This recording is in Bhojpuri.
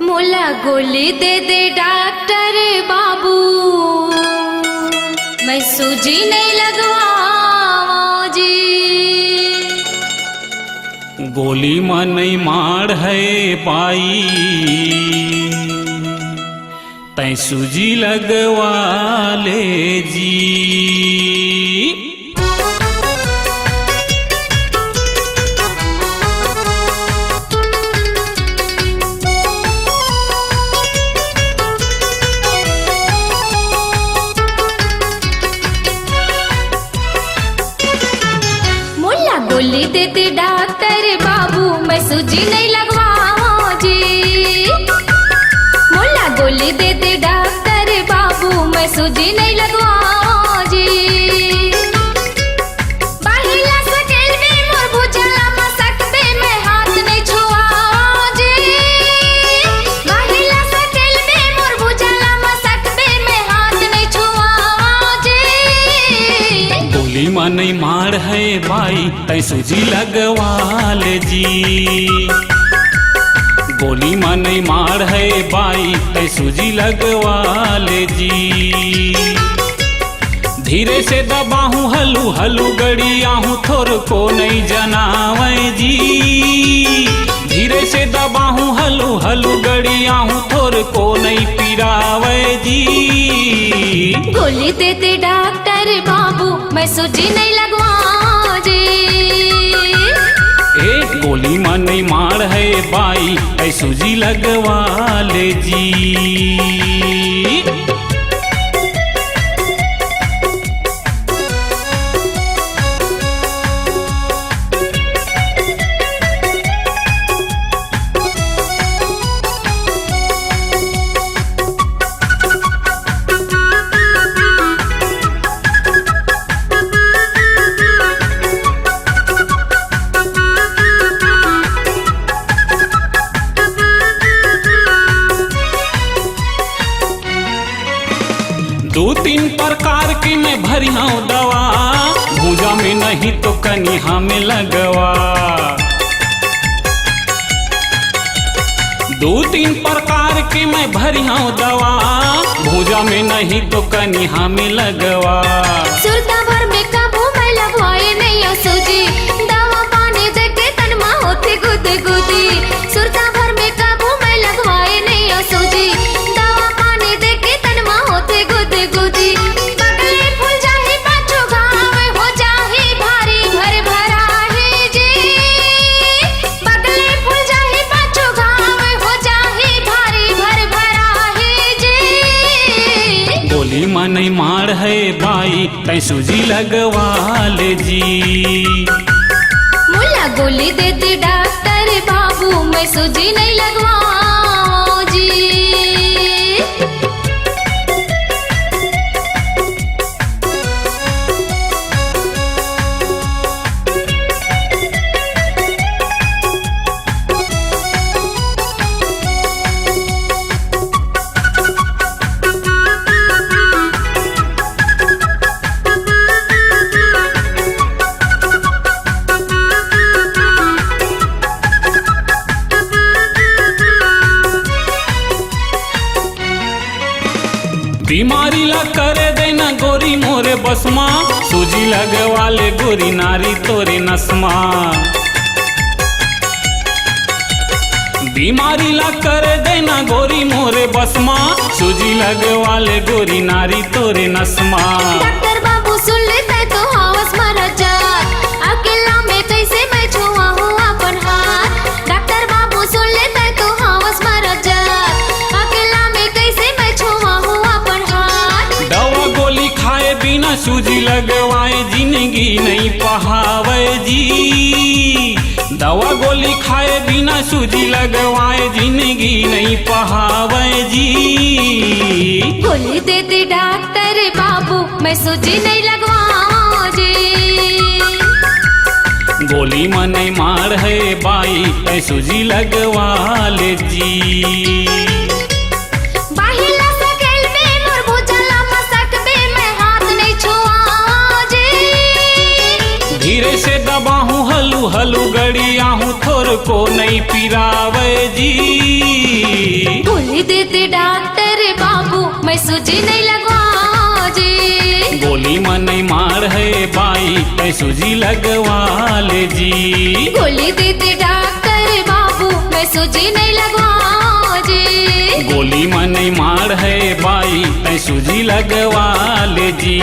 मोला गोली दे दे डॉक्टर बाबू, मैं सूजी नहीं लगवाऊं जी। गोली में नहीं मार है पाई, तै सूजी लगवा ले जी। गोली देते डॉक्टर बाबू, मैं सूजी नहीं लगवाऊं जी। मोला गोली देते डॉक्टर बाबू, मैं सूजी नहीं लगवाऊं जी। बाहिला सकेल में मोर बुझला मसक पे मैं हाथ नहीं छुआऊं जी। बाहिला सकेल में मोर बुझला मसक पे मैं हाथ नहीं छुआऊं जी। गोली में नहीं मार है भाई, तै सूजी लगवा ले जी। गोली में नहीं मार है भाई, तै सूजी लगवा ले जी। धीरे से दबाहूं हलू हलू गड़ियाहूं, थोर को नहीं जनावे जी। धीरे से दबाहूं हलू हलू गड़ियाहूं, थोर को नहीं पिरावे जी। गोली देते डॉक्टर बाबू, मैं सूजी नहीं लगवाऊं जी। ए गोली में नहीं मार है बाई, ऐ सूजी लगवा ले जी। दो तीन प्रकार की मैं भरिया दवा, भूजा में नहीं तो कनिहा में लगवा। दो तीन प्रकार की मैं भरिया दवा, भूजा में नहीं तो कनिहा में लगवा। सुरता भर में काबू मैं लगवाए नहीं हो सूजी, दवा पानी दे के तनमा होती गुद गुदी। सुरता भर में काबू मैं लगवाए नहीं हो सूजी, दवा पानी दे के तनमा होती गुद गुदी। बगले फूल जाही पाछो घाव हो जाही भारी भर भरा है जी। बगले फूल जाही पाछो घाव हो जाही भारी भर भरा है जी। गोली में नहीं मार है बाई, तै सूजी लगवा ले जी। मोला गोली देते डॉक्टर बाबू, मैं सूजी नहीं लगवाऊं जी। बीमारी ला कर देना गोरी मोरे बसमा, सूजी लगवा ले गोरी नारी तोरे नसमा। बीमारी ला कर देना गोरी मोरे बसमा, सूजी लगवा ले गोरी नारी तोरे नसमा। डॉक्टर बाबू सुन लेते तो हावस मर जात, अकेला में कैसे मैं छुआ हूँ अपन हाथ। डॉक्टर बाबू सुन लेते तो हावस मर जात, अकेला में कैसे मैं छुआ हूँ अपन हाथ। दवा गोली खाए बिना सूजी लगवाए जिंदगी नहीं पहावे जी। दवा गोली खाए बिना सूजी लगवाए जिंदगी नहीं पहावे जी। गोली देते डॉक्टर बाबू, मैं सूजी नहीं लगवाऊं जी। गोली में नहीं मार है बाई, ऐ सूजी लगवा ले जी। बाहिला सकेल में मोर बुझला मसक पे मैं हाथ नहीं छुआऊं जी। धीरे से दबाहूं हलू हलू गड़ियाहूं, थोर को नहीं पिरावे जी। गोली देते डॉक्टर बाबू मैं सूजी नहीं लगवा जी। गोली में नहीं मार है बाई तै सूजी लगवा ले जी। गोली देते डॉक्टर बाबू मैं सूजी नहीं लगवा जी। गोली में नहीं मार है बाई तै सूजी लगवा ले जी।